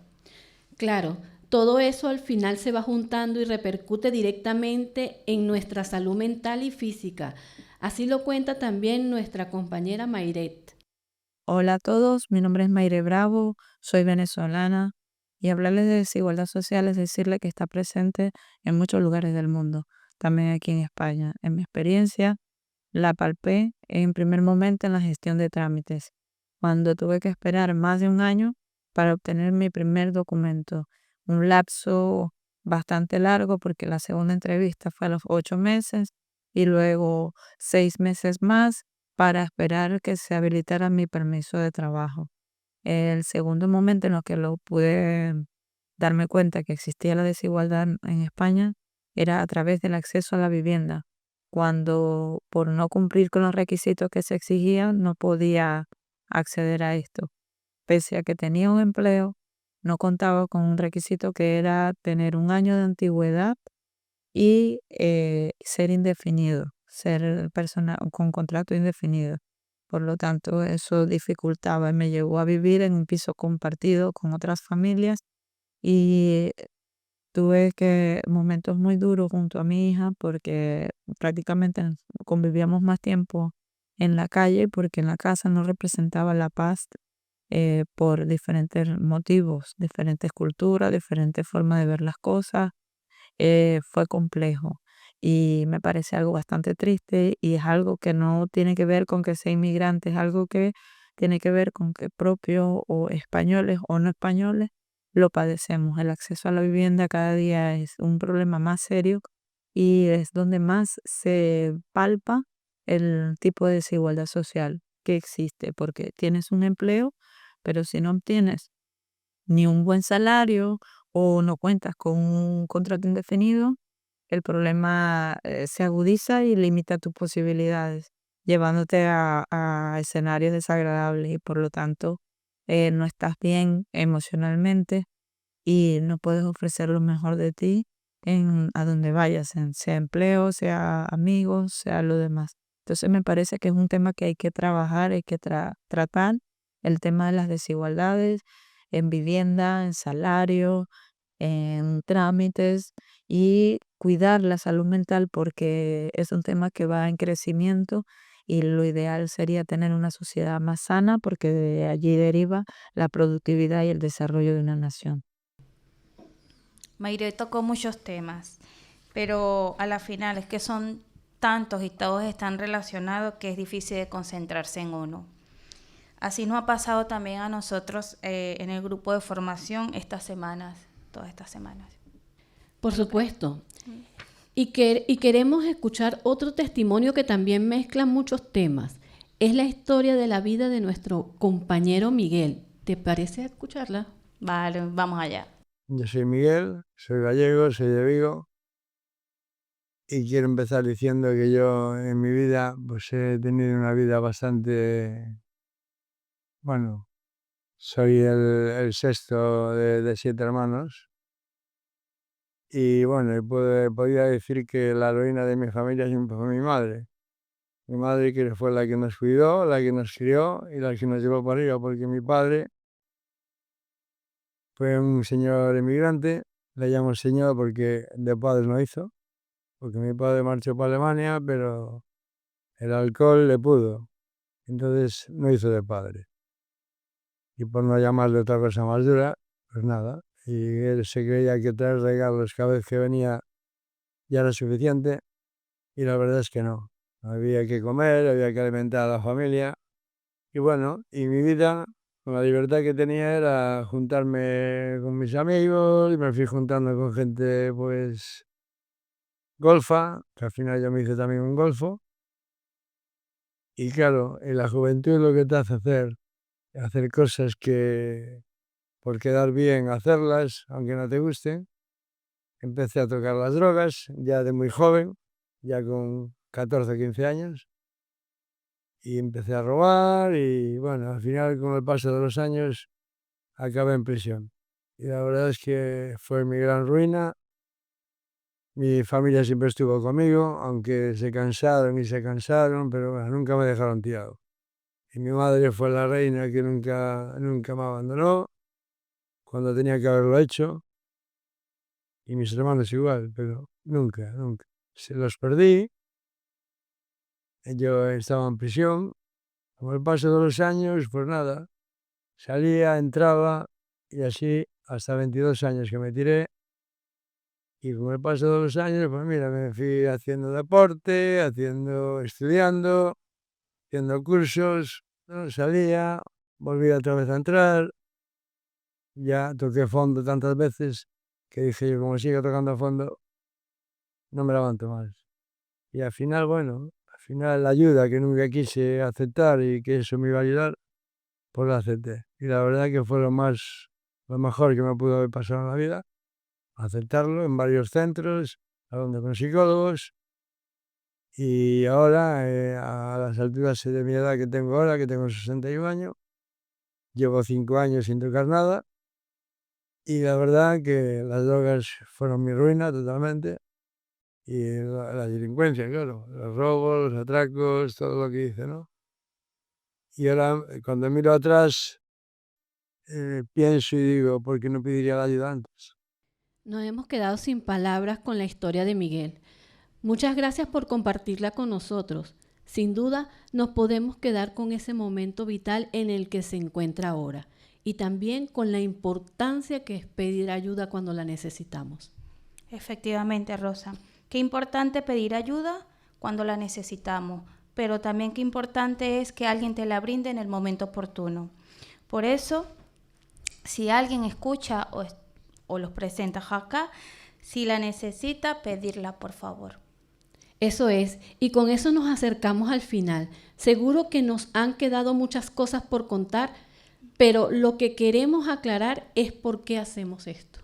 S10: Claro, todo eso al final se va juntando y repercute directamente en nuestra salud mental y física. Así lo cuenta también nuestra compañera Mayret.
S9: Hola a todos, mi nombre es Mayre Bravo, soy venezolana y hablarles de desigualdad social es decirle que está presente en muchos lugares del mundo, también aquí en España. En mi experiencia, la palpé en primer momento en la gestión de trámites, cuando tuve que esperar más de un año para obtener mi primer documento, un lapso bastante largo porque la segunda entrevista fue a los 8 meses y luego 6 meses más para esperar que se habilitara mi permiso de trabajo. El segundo momento en el que lo pude darme cuenta que existía la desigualdad en España era a través del acceso a la vivienda, cuando por no cumplir con los requisitos que se exigían no podía acceder a esto. Pese a que tenía un empleo, no contaba con un requisito que era tener un año de antigüedad y ser indefinido, ser persona con contrato indefinido. Por lo tanto, eso dificultaba y me llevó a vivir en un piso compartido con otras familias y tuve momentos muy duros junto a mi hija porque prácticamente convivíamos más tiempo en la calle porque en la casa no representaba la paz por diferentes motivos, diferentes culturas, diferentes formas de ver las cosas. Fue complejo y me parece algo bastante triste y es algo que no tiene que ver con que sea inmigrante, es algo que tiene que ver con que propios o españoles o no españoles lo padecemos. El acceso a la vivienda cada día es un problema más serio y es donde más se palpa el tipo de desigualdad social que existe, porque tienes un empleo, pero si no obtienes ni un buen salario o no cuentas con un contrato indefinido, el problema se agudiza y limita tus posibilidades, llevándote a escenarios desagradables y por lo tanto no estás bien emocionalmente y no puedes ofrecer lo mejor de ti a donde vayas, sea empleo, sea amigos, sea lo demás. Entonces me parece que es un tema que hay que trabajar, hay que tratar, el tema de las desigualdades en vivienda, en salario, en trámites y cuidar la salud mental porque es un tema que va en crecimiento y lo ideal sería tener una sociedad más sana porque de allí deriva la productividad y el desarrollo de una nación.
S1: Mayre tocó muchos temas, pero a la final es que son tantos y todos están relacionados que es difícil de concentrarse en uno. Así nos ha pasado también a nosotros en el grupo de formación todas estas semanas.
S10: Por supuesto. Y queremos escuchar otro testimonio que también mezcla muchos temas. Es la historia de la vida de nuestro compañero Miguel. ¿Te parece escucharla?
S1: Vale, vamos allá.
S8: Yo soy Miguel, soy gallego, soy de Vigo y quiero empezar diciendo que yo en mi vida pues he tenido una vida bastante, bueno, soy el sexto de 7 hermanos y bueno, podría decir que la heroína de mi familia siempre fue mi madre. Mi madre que fue la que nos cuidó, la que nos crió y la que nos llevó para arriba, porque mi padre fue un señor emigrante, le llamo señor porque de padre no hizo, porque mi padre marchó para Alemania, pero el alcohol le pudo, entonces no hizo de padre. Y por no llamarle otra cosa más dura, pues nada, y él se creía que traer regalos cada vez que venía ya era suficiente, y la verdad es que no. Había que comer, había que alimentar a la familia, y bueno, y mi vida, con la libertad que tenía era juntarme con mis amigos, y me fui juntando con gente, pues, golfa, que al final yo me hice también un golfo. Y claro, en la juventud lo que te hace hacer cosas que por quedar bien hacerlas, aunque no te gusten. Empecé a tocar las drogas ya de muy joven, ya con 14 o 15 años. Y empecé a robar y bueno, al final con el paso de los años acabé en prisión. Y la verdad es que fue mi gran ruina. Mi familia siempre estuvo conmigo, aunque se cansaron, pero bueno, nunca me dejaron tirado. Y mi madre fue la reina que nunca me abandonó cuando tenía que haberlo hecho. Y mis hermanos igual, pero nunca. Se los perdí. Yo estaba en prisión. Con el paso de los años, pues nada, salía, entraba y así hasta 22 años que me tiré. Y con el paso de los años, pues mira, me fui haciendo deporte, estudiando, haciendo cursos, ¿no? Salía, volvía otra vez a entrar. Ya toqué fondo tantas veces que dije yo, como sigo tocando fondo, no me levanto más. Y al final, bueno, la ayuda que nunca quise aceptar y que eso me iba a ayudar, pues la acepté. Y la verdad que fue lo mejor que me pudo haber pasado en la vida, aceptarlo en varios centros, hablando con psicólogos. Y ahora, a las alturas de mi edad que tengo ahora, que tengo 61 años, llevo 5 años sin tocar nada. Y la verdad que las drogas fueron mi ruina totalmente. Y la delincuencia, claro, los robos, los atracos, todo lo que hice, ¿no? Y ahora, cuando miro atrás, pienso y digo, ¿por qué no pediría la ayuda antes?
S10: Nos hemos quedado sin palabras con la historia de Miguel. Muchas gracias por compartirla con nosotros. Sin duda, nos podemos quedar con ese momento vital en el que se encuentra ahora y también con la importancia que es pedir ayuda cuando la necesitamos.
S1: Efectivamente, Rosa. Qué importante pedir ayuda cuando la necesitamos, pero también qué importante es que alguien te la brinde en el momento oportuno. Por eso, si alguien escucha o los presenta acá, si la necesita, pedirla, por favor.
S10: Eso es, y con eso nos acercamos al final. Seguro que nos han quedado muchas cosas por contar, pero lo que queremos aclarar es por qué hacemos esto.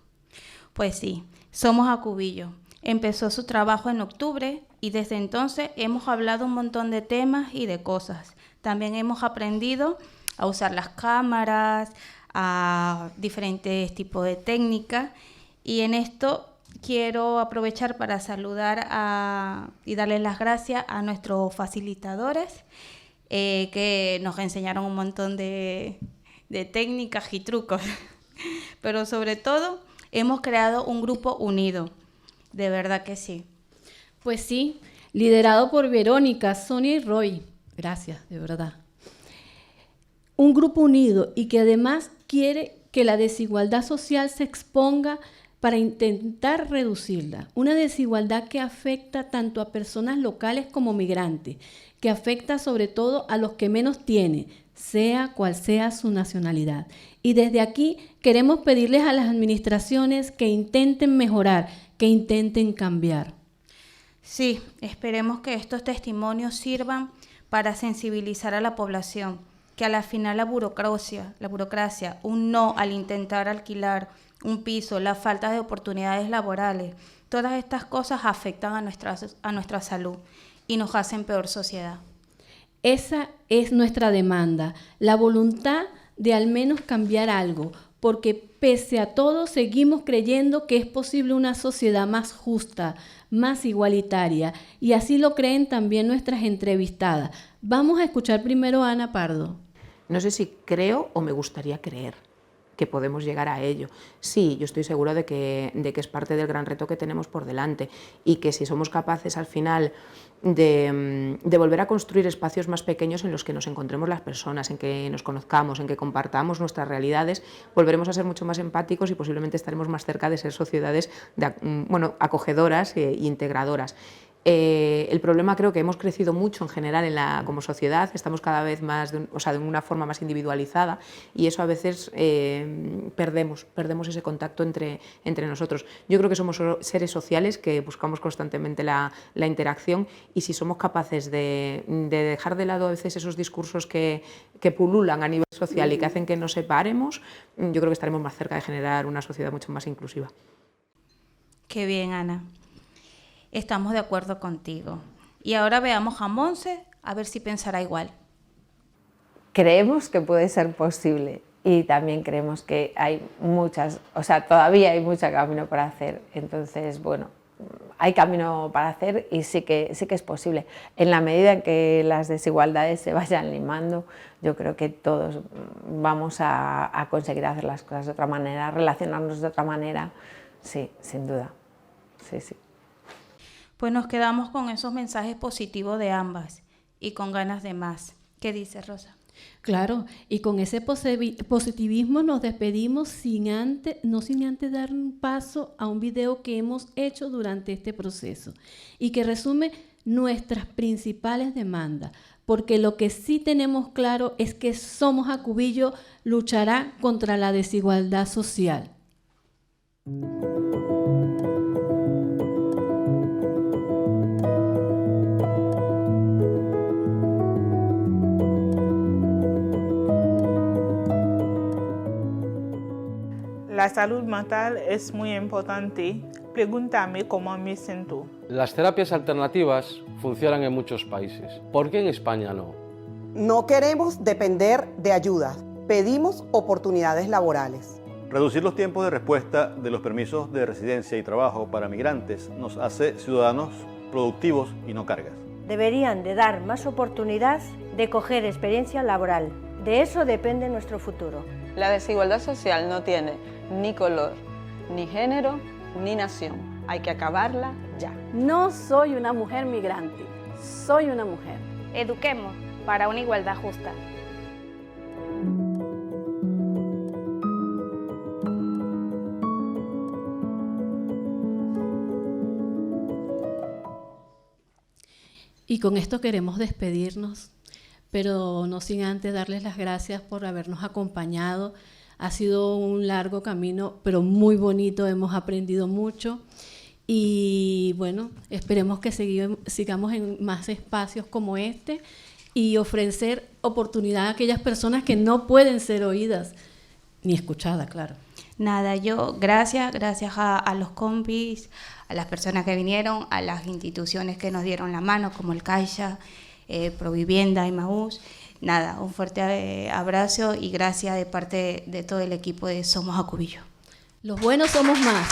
S1: Pues sí, somos Acubillo. Empezó su trabajo en octubre y desde entonces hemos hablado un montón de temas y de cosas. También hemos aprendido a usar las cámaras, a diferentes tipos de técnicas. Y en esto quiero aprovechar para saludar y darles las gracias a nuestros facilitadores que nos enseñaron un montón de técnicas y trucos. Pero sobre todo hemos creado un grupo unido, de verdad que sí.
S10: Pues sí, liderado por Verónica, Sonia y Roy. Gracias, de verdad. Un grupo unido y que además quiere que la desigualdad social se exponga para intentar reducirla. Una desigualdad que afecta tanto a personas locales como migrantes, que afecta sobre todo a los que menos tienen, sea cual sea su nacionalidad. Y desde aquí queremos pedirles a las administraciones que intenten mejorar, que intenten cambiar.
S1: Sí, esperemos que estos testimonios sirvan para sensibilizar a la población, que a la final la burocracia, un no al intentar alquilar un piso, la falta de oportunidades laborales, todas estas cosas afectan a nuestra salud y nos hacen peor sociedad.
S10: Esa es nuestra demanda, la voluntad de al menos cambiar algo, porque pese a todo seguimos creyendo que es posible una sociedad más justa, más igualitaria, y así lo creen también nuestras entrevistadas. Vamos a escuchar primero a Ana Pardo.
S11: No sé si creo o me gustaría creer que podemos llegar a ello. Sí, yo estoy segura de que es parte del gran reto que tenemos por delante y que si somos capaces al final de volver a construir espacios más pequeños en los que nos encontremos las personas, en que nos conozcamos, en que compartamos nuestras realidades, volveremos a ser mucho más empáticos y posiblemente estaremos más cerca de ser sociedades acogedoras e integradoras. El problema, creo que hemos crecido mucho en general como sociedad, estamos cada vez más, de una forma más individualizada, y eso a veces perdemos ese contacto entre nosotros. Yo creo que somos seres sociales que buscamos constantemente la interacción, y si somos capaces de dejar de lado a veces esos discursos que pululan a nivel social y que hacen que nos separemos, yo creo que estaremos más cerca de generar una sociedad mucho más inclusiva.
S1: Qué bien, Ana. Estamos de acuerdo contigo. Y ahora veamos a Monse, a ver si pensará igual.
S13: Creemos que puede ser posible y también creemos que hay todavía hay mucho camino para hacer. Entonces, bueno, hay camino para hacer y sí que es posible. En la medida en que las desigualdades se vayan limando, yo creo que todos vamos a conseguir hacer las cosas de otra manera, relacionarnos de otra manera. Sí, sin duda. Sí, sí.
S1: Pues nos quedamos con esos mensajes positivos de ambas y con ganas de más. ¿Qué dices, Rosa?
S10: Claro, y con ese positivismo nos despedimos no sin antes dar un paso a un video que hemos hecho durante este proceso y que resume nuestras principales demandas, porque lo que sí tenemos claro es que Somos a Cubillo luchará contra la desigualdad social.
S19: La salud mental es muy importante. Pregúntame cómo me siento.
S3: Las terapias alternativas funcionan en muchos países. ¿Por qué en España no?
S4: No queremos depender de ayudas. Pedimos oportunidades laborales.
S22: Reducir los tiempos de respuesta de los permisos de residencia y trabajo para migrantes nos hace ciudadanos productivos y no cargas.
S23: Deberían de dar más oportunidad de coger experiencia laboral. De eso depende nuestro futuro.
S12: La desigualdad social no tiene ni color, ni género, ni nación. Hay que acabarla ya.
S24: No soy una mujer migrante, soy una mujer.
S1: Eduquemos para una igualdad justa.
S10: Y con esto queremos despedirnos, pero no sin antes darles las gracias por habernos acompañado. Ha sido un largo camino, pero muy bonito, hemos aprendido mucho y bueno, esperemos que sigamos en más espacios como este y ofrecer oportunidad a aquellas personas que no pueden ser oídas ni escuchadas, claro.
S1: Nada, gracias a los compis, a las personas que vinieron, a las instituciones que nos dieron la mano, como el Caixa, Provivienda, Emaús, nada, un fuerte abrazo y gracias de parte de todo el equipo de Somos Acubillo.
S10: Los buenos somos más.